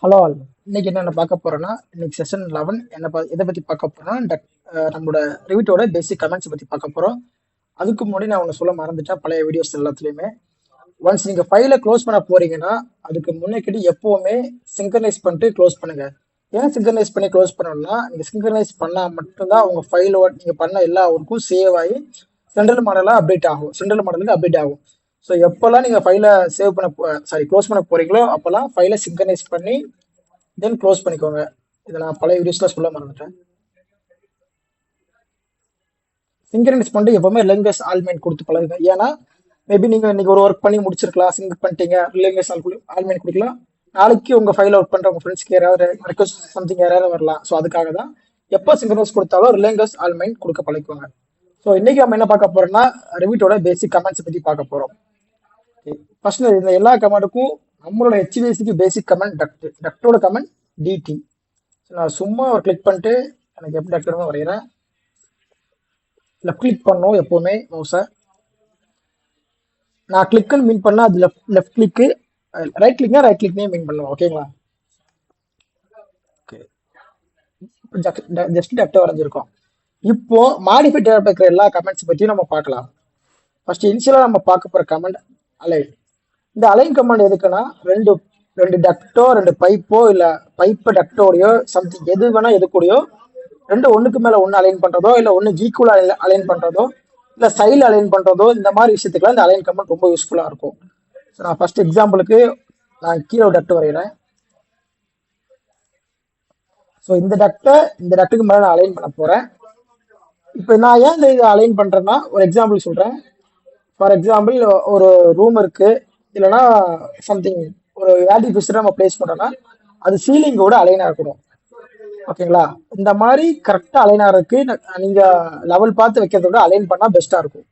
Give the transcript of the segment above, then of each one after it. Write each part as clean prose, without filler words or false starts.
Hello all. இன்னைக்கு என்ன பார்க்க போறோம்னா, இன்னைக்கு செஷன் 11 எதை பத்தி பார்க்க போறோம்னா, நம்மளோட ரிவிட்டோட பேசிக் கமெண்ட்ஸ் பத்தி பார்க்க போறோம். அதுக்கு முன்னாடி நான் ஒன்று சொல்ல மறந்துட்டேன் பழைய வீடியோஸ் எல்லாத்துலயுமே. ஒன்ஸ் நீங்க ஃபைலை க்ளோஸ் பண்ண போறீங்கன்னா, அதுக்கு முன்னாடி எப்பவுமே சிங்க்ரனைஸ் பண்ணிட்டு க்ளோஸ் பண்ணுங்க. ஏன் சிங்க்ரனைஸ் பண்ணி க்ளோஸ் பண்ணணும்னா, நீங்க சிங்க்ரனைஸ் பண்ணா மட்டும்தான் உங்க ஃபைலோட நீங்க பண்ண எல்லா ஒர்க்கும் சேவ் ஆகி சென்ட்ரல் மாடலா அப்டேட் ஆகும். சென்ட்ரல் மாடலுக்கு அப்டேட் ஆகும். ஸோ எப்போல்லாம் நீங்க ஃபைலை சேவ் பண்ண க்ளோஸ் பண்ண போறீங்களோ அப்போல்லாம் ஃபைலை சிங்க்ரனைஸ் பண்ணி தென் க்ளோஸ் பண்ணிக்கோங்க. இதை நான் பழைய வீடியோஸ்ல சொல்ல மறந்துட்டேன். சிங்க்ரனைஸ் பண்ணிட்டு எப்பவுமே ரிலேங்கஸ் ஆல்மெண்ட் கொடுத்து பழகுங்க. ஏன்னா மேபி நீங்க இன்னைக்கு ஒரு ஒர்க் பண்ணி முடிச்சிருக்கலாம், சிங்க் பண்ணிட்டீங்க, ரிலேங்கஸ் ஆல்மெண்ட் கொடுக்கலாம். நாளைக்கு உங்க ஃபைல ஒர்க் பண்ற உங்க ஃப்ரெண்ட்ஸ்க்கு யாராவது ரெக்வஸ்ட் சம்திங் யாராவது வரலாம். ஸோ அதுக்காக தான் எப்போ சிங்க்ரனைஸ் கொடுத்தாலும் ரிலேங்கஸ் ஆல்மெண்ட் கொடுக்க பழகிக்கோங்க. ஸோ இன்னைக்கு நம்ம என்ன பார்க்க போறோம்னா, ரிவிட்டோட பேசிக் கமெண்ட்ஸ் பத்தி பார்க்க போறோம். ஃபர்ஸ்ட் இந்த எல்லா கமெண்ட்டுக்கும் நம்மளோட ஹெச்டிஎஃப்சிக்கு பேசிக் கமெண்ட் டக்டோட கமெண்ட் டிடி. நான் சும்மா ஒரு கிளிக் பண்ணிட்டு எனக்கு எப்படி டக்டோ வரைகிறேன். லெஃப்ட் கிளிக் பண்ணோம் எப்பவுமே மவுஸை. நான் கிளிக்னு மீன் பண்ணா அது லெஃப்ட் கிளிக்கு, ரைட் கிளிக்னே மீன் பண்ணுவோம். ஓகேங்களா? ஓகே, ஜஸ்ட் டக்டோ வரைஞ்சிருக்கோம். இப்போ மாடிஃபை டேட்டா இருக்கிற எல்லா கமெண்ட்ஸ் பற்றியும் நம்ம பார்க்கலாம். ஃபர்ஸ்ட் இனிஷியலாக நம்ம பார்க்க போகிற கமெண்ட் அலைன். இந்த அலைன் கமாண்ட் எதுக்குன்னா, ரெண்டு ரெண்டு டக்டோ, ரெண்டு பைப்போ, இல்லை பைப்பை டக்டோடையோ சம்திங் எது வேணா எது கூடயோ ரெண்டு ஒன்றுக்கு மேலே ஒன்று அலைன் பண்ணுறதோ, இல்லை ஒன்று ஈக்குவலாக அலைன் பண்ணுறதோ, இல்லை சைடில் அலைன் பண்ணுறதோ, இந்த மாதிரி விஷயத்துக்குலாம் இந்த அலைன் கமாண்ட் ரொம்ப யூஸ்ஃபுல்லாக இருக்கும். ஸோ நான் ஃபர்ஸ்ட் எக்ஸாம்பிளுக்கு நான் கீழே டக்ட் வரைகிறேன். ஸோ இந்த டக்ட்டுக்கு மேலே நான் அலைன் பண்ண போகிறேன். இப்போ நான் ஏன் இந்த இதை அலைன் பண்ணுறேன்னா, ஒரு எக்ஸாம்பிள் சொல்கிறேன். ஃபார் எக்ஸாம்பிள் ஒரு ரூம் இருக்கு, இல்லைன்னா சம்திங் ஒரு வேல்யூ ஃபிக்ஸரை நம்ம பிளேஸ் பண்ணுறோம்னா அது சீலிங்கோட அலைனாக இருக்கணும். ஓகேங்களா? இந்த மாதிரி கரெக்டாக அலைன் ஆகிறதுக்கு நீங்கள் லெவல் பார்த்து வைக்கிறத விட அலைன் பண்ணால் பெஸ்ட்டாக இருக்கும்.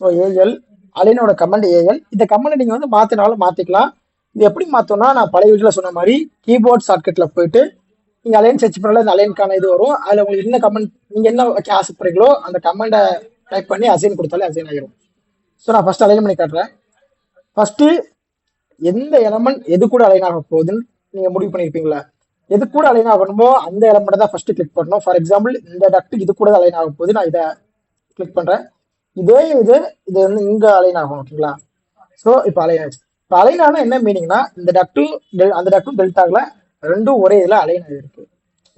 ஸோ ஏஎல் அலைனோட கமெண்ட் ஏஎல். இந்த கமெண்ட் நீங்கள் வந்து மாற்றினாலும் மாற்றிக்கலாம். இது எப்படி மாற்றோம்னா, நான் பழைய வீட்டில் சொன்ன மாதிரி கீபோர்ட் ஷார்ட்கட்டில் போயிட்டு நீங்கள் அலைன் சர்ச் பண்ணாலும் இந்த அலைனுக்கான இது வரும். அதில் உங்களுக்கு என்ன கமெண்ட் நீங்கள் என்ன வைக்க ஆசைப்படுறீங்களோ அந்த கமெண்டை டைப் பண்ணி அசைன் கொடுத்தாலே அசைன் ஆகிடும். ஸோ நான் ஃபர்ஸ்ட் அலைன் பண்ணி காட்டுறேன். ஃபர்ஸ்ட் எந்த எலமெண்ட் எது கூட அலைன் ஆக போகுதுன்னு நீங்க முடிவு பண்ணிருப்பீங்களா? எது கூட அலைன் ஆகணுமோ அந்த எலமெண்ட் தான் ஃபர்ஸ்ட் கிளிக் பண்ணணும். ஃபார் எக்ஸாம்பிள் இந்த டக்ட் இது கூட அலைன் ஆக போகுது, நான் இதை கிளிக் பண்றேன். இதே இது வந்து இங்க அலைன் ஆகும். ஓகேங்களா? ஸோ இப்போ அலைன் ஆச்சு. இப்போ அலைன் ஆனா என்ன மீனிங்னா, இந்த டக்டும் அந்த டக்டும் டெல்டாக்ல ரெண்டும் ஒரே இதுல அலைன் ஆகிருக்கு,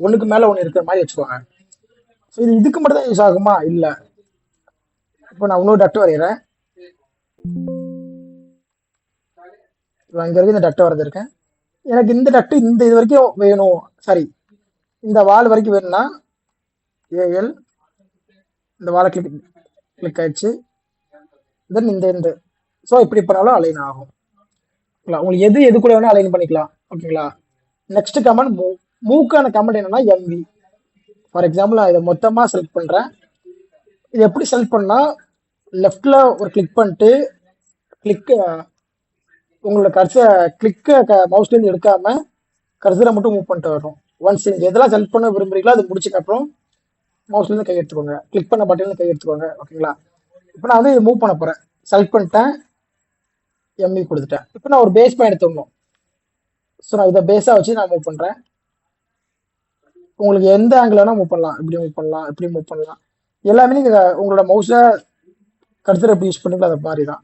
ஒண்ணுக்கு மேல ஒன்று இருக்கிற மாதிரி வச்சுக்கோங்க. ஸோ இது இதுக்கு மட்டும் தான் யூஸ் ஆகுமா? இல்லை. இப்போ நான் இன்னொரு டக்ட் வரைகிறேன். இங்க இருக்கு இந்த டக்ட் வரைஞ்சிருக்கேன். எனக்கு இந்த டக்ட் இந்த இது வரைக்கும் வேணும், சாரி இந்த வால் வரைக்கும் வேணும்னா ஏஎல் இந்த வாழை கிளிக் ஆயிடுச்சு. தென் இந்த ஸோ இப்படி பண்ணாலும் அலைன் ஆகும். உங்களுக்கு எது கூட வேணா அலைன் பண்ணிக்கலாம். ஓகேங்களா? நெக்ஸ்ட் கமெண்ட் மூக்கான கமெண்ட் என்னன்னா எம்வி. ஃபார் எக்ஸாம்பிள் நான் இதை மொத்தமா செலக்ட் பண்றேன். இது எப்படி செலக்ட் பண்ணா, லெஃப்ட்ல ஒரு கிளிக் பண்ணிட்டு கிளிக் உங்களோட கிளிக்க மவுஸ்லேருந்து எடுக்காம கர்சரை மட்டும் மூவ் பண்ணிட்டு வரும். ஒன்ஸ் நீங்க எதெல்லாம் செலக்ட் பண்ண விரும்புறீங்களோ அது முடிச்சுக்க அப்புறம் மவுஸ்லேருந்து கை எடுத்துக்கோங்க, கிளிக் பண்ண பட்டன்ல கை எடுத்துக்கோங்க. ஓகேங்களா? இப்போ நான் வந்து மூவ் பண்ண போறேன். செலக்ட் பண்ணிட்டேன், எம்இ கொடுத்துட்டேன். இப்போ நான் ஒரு பேஸ் பாயிண்ட் எடுத்துடணும். ஸோ நான் இதை பேஸா வச்சு நான் மூவ் பண்றேன். உங்களுக்கு எந்த ஆங்கிள் வேணா மூவ் பண்ணலாம், இப்படி மூவ் பண்ணலாம், இப்படி மூவ் பண்ணலாம். எல்லாமே நீங்க உங்களோட மவுஸை கர்சரை எப்படி யூஸ் பண்ணீங்களோ அது மாதிரி தான்.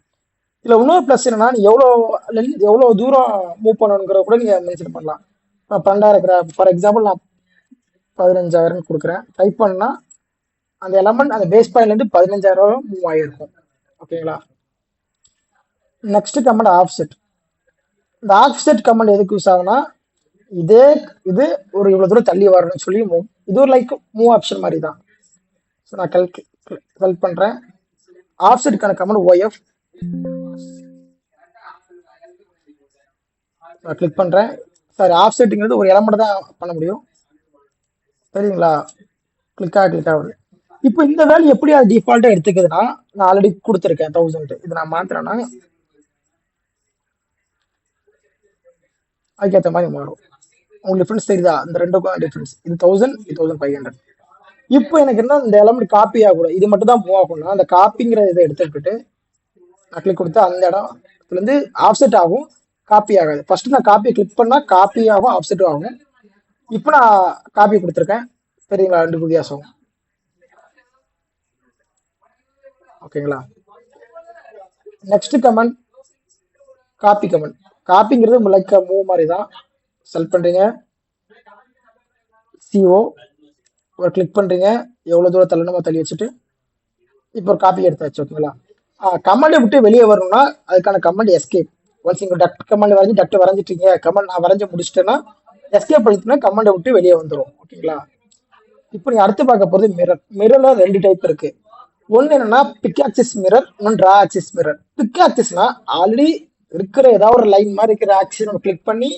இதுல இன்னொரு பிளஸ் என்னன்னா, நீ எவ்வளவு தூரம் மூவ் பண்ணணுங்கிற கூட நீங்க மென்ஷன் பண்ணலாம். நான் 12,000 ஃபார் எக்ஸாம்பிள் நான் 15,000 கொடுக்குறேன். டைப் பண்ணா அந்த எலமெண்ட் அந்த பேஸ் பாயிண்ட்ல இருந்து 15,000 மூவ் ஆகிருக்கும். ஓகேங்களா? Next comment offset. இந்த ஆஃப்செட் கமெண்ட் எதுக்கு யூஸ் ஆகுனா, இது ஒரு இவ்வளவு தூரம் தள்ளி வரணும்னு சொல்லி இது ஒரு லைக் மூவ் ஆப்ஷன் மாதிரி தான். ஸோ நான் கல்க் பண்றேன். ஆஃப்செட்டுக்கான கமெண்ட் ஓஎஃப். நான் கிளிக் பண்றேன். சாரி, ஆஃப்செட்டுங்கிறது ஒரு எலமெண்ட் தான் பண்ண முடியும். சரிங்களா? கிளிக் ஆகுது. இப்போ இந்த வேல்யூ எப்படி அது டிஃபால்ட்டா எடுத்துக்குதுன்னா, நான் ஆல்ரெடி கொடுத்துருக்கேன் 1000. இது நான் மாத்திரேன்னா அதுக்கேற்ற மாதிரி மாறும். உங்களுக்கு டிஃபரன்ஸ் தெரியுதா? இந்த ரெண்டுக்கும் டிஃபரன்ஸ். இது 1000, இது 1500. இப்போ எனக்கு என்ன, இந்த எலமெண்ட் காப்பி ஆகக்கூடாது, இது மட்டும் தான் மூவ் ஆகணும்னா அந்த காப்பிங்கிற இதை எடுத்துக்கிட்டு நான் கிளிக் கொடுத்து அந்த இடத்துல இருந்து ஆஃப்செட் ஆகும். காப்பி ஆகாது. ஃபர்ஸ்ட் நான் காப்பி கிளிக் பண்ணா காப்பி ஆகும், ஆப்செட் ஆகும். இப்போ நான் காப்பி கொடுத்துருக்கேன். சரிங்களா? ரெண்டு வித்தியாசம். ஓகேங்களா? Next comment copy comment. காப்பிங்கிறது லைக் மூவ் மாதிரி தான். செலக்ட் பண்றீங்க, CO ஒரு கிளிக் பண்றீங்க, எவ்வளவு தூரம் தள்ளணுமோ தள்ளி வச்சுட்டு இப்போ ஒரு காப்பி எடுத்தாச்சு. ஓகேங்களா? கமெண்ட் விட்டு வெளியே வரணும்னா அதுக்கான கமெண்ட் எஸ்கேப். ஒன்ஸ் இங்க டக்ட் கமெண்ட் வரைஞ்சி டக்ட் வரைஞ்சிட்டீங்க, கமெண்ட் நான் வரைஞ்சு முடிச்சிட்டேன்னா எஸ்கேப் அழுத்தினா கமெண்டை விட்டு வெளியே வந்துடும். ஓகேங்களா? இப்போ நீங்க அடுத்து பார்க்க போறது மிரர். மிரர்ல ரெண்டு டைப் இருக்கு. ஒன்னு என்னன்னா பிக் ஆக்சிஸ் மிரர், இன்னொன்று டிரா ஆக்சிஸ் மிரர். பிக் ஆக்சிஸ்னா ஆல்ரெடி இருக்கிற ஏதாவது ஒரு லைன் மாதிரி இருக்கிற ஆக்சிஸ் நம்ம கிளிக் பண்ணி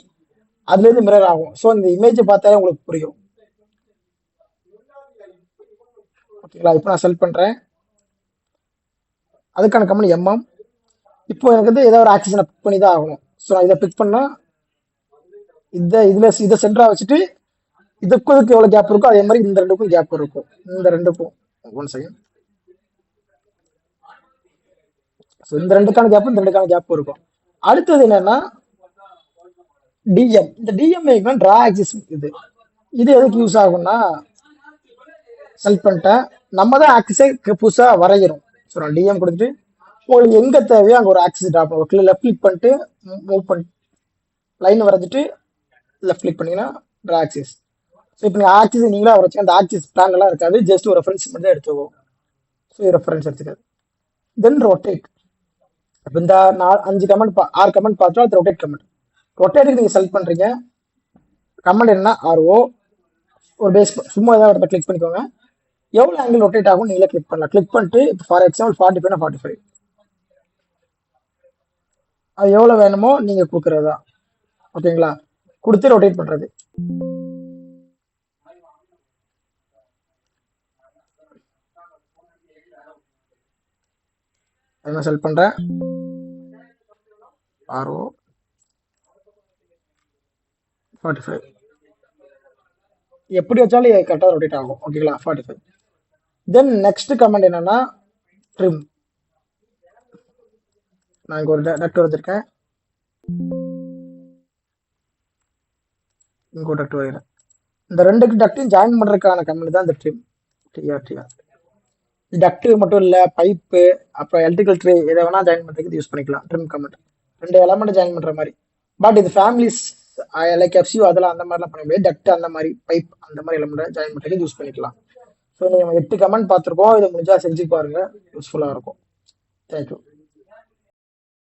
அதுல இருந்து மிரர் ஆகும். ஸோ இந்த இமேஜ் பார்த்தாலே உங்களுக்கு புரியும். ஓகேங்களா? இப்போ நான் செலக்ட் பண்றேன், அதுக்கான கமெண்ட் MM. இப்போ எனக்கு வந்து ஏதாவது ஒரு ஆக்சிஸ் நான் பிக் பண்ணி தான் ஆகணும். ஸோ நான் இதை பிக் பண்ணா இதை சென்டரா வச்சுட்டு இதுக்கும் இதுக்கு எவ்வளவு கேப் இருக்கோ அதே மாதிரி இந்த ரெண்டுக்கும் கேப் இருக்கும். இந்த ரெண்டுக்கும் ஒன் செகண்ட். ஸோ இந்த ரெண்டுக்கான கேப் இந்த ரெண்டுக்கான கேப் இருக்கும். அடுத்தது என்னன்னா டிஎம். இந்த டிஎம் டிரா ஆக்சிஸ். இது எதுக்கு யூஸ் ஆகும்னா செலக்ட் பண்ணிட்டேன், நம்ம தான் ஆக்சிஸை புதுசா வரைகிறோம். ஸோ நான் டிஎம் கொடுத்துட்டு உங்களுக்கு எங்க தேவையோ அங்கே ஒரு ஆக்சிஸ் ட்ராப் பண்ணுவோம். லெஃப்ட் கிளிக் பண்ணிட்டு மூவ் பண்ணி லைன் வரைஞ்சிட்டு லெஃப்ட் கிளிக் பண்ணீங்கன்னா ட்ரா ஆக்சிஸ். ஸோ இப்போ நீங்கள் ஆக்சிஸ் நீங்களா வரைச்சி அந்த ஆக்சிஸ் பிளான்லாம் இருக்காது, ஜஸ்ட் ஒரு ரெஃபரன்ஸ் மட்டும் தான் எடுத்துக்குவோம். ஸோ ரெஃபரன்ஸ் எடுத்துக்காது. Then rotate. இப்போ இந்த 5 கமெண்ட் 6 கமெண்ட் பார்த்தோம், அது ரொட்டேட் கமெண்ட். ரொட்டேட்டுக்கு நீங்கள் செலக்ட் பண்ணுறீங்க, கமெண்ட் என்ன RO ஒரு பேஸ் சும்மா ஏதாவது இடத்த கிளிக் பண்ணிக்கோங்க, எவ்வளோ ஆங்கிள் ரொட்டேட் ஆகும் நீங்களே கிளிக் பண்ணலாம். கிளிக் பண்ணிட்டு இப்போ ஃபார் எக்ஸாம்பிள் 45 45 அது எவ்வளோ வேணுமோ நீங்கள் கொடுக்குறதா. ஓகேங்களா? கொடுத்து ரொட்டேட் பண்ணுறது. நான் செலக்ட் பண்ணுறேன், RO 45 எப்படி வச்சாலும் கரெக்டாக ரொட்டேட் ஆகும். ஓகேங்களா? 45. தென் நெக்ஸ்ட் கமெண்ட் என்னன்னா ட்ரிம். நான் இங்கே ஒரு டக்ட் வச்சிருக்கேன், இங்கே ஒரு டக்ட் வைக்கிறேன். இந்த ரெண்டு டக்டையும் ஜாயின் பண்ணுறதுக்கான கமெண்ட் தான் இந்த ட்ரிம். TR டக்ட் மட்டும் இல்லை, பைப்பு அப்புறம் எலக்ட்ரிக்கல் ட்ரே எதை வேணா ஜாயின் பண்ணுறதுக்கு யூஸ் பண்ணிக்கலாம் ட்ரிம் கமெண்ட். ரெண்டு எலமெண்ட் ஜாயின் பண்ணுற மாதிரி. பட் இது ஃபேமிலிஸ் லைக் FCU அதெல்லாம் அந்த மாதிரிலாம் பண்ண முடியாது. டக்ட் அந்த மாதிரி பைப் அந்த மாதிரி எலமெண்ட் ஜாயின் பண்ணுறதுக்கு யூஸ் பண்ணிக்கலாம். ஸோ நம்ம 8 கமெண்ட் பார்த்துருக்கோம், இதை முடிஞ்சா செஞ்சு பாருங்க, யூஸ்ஃபுல்லாக இருக்கும். தேங்க்யூ.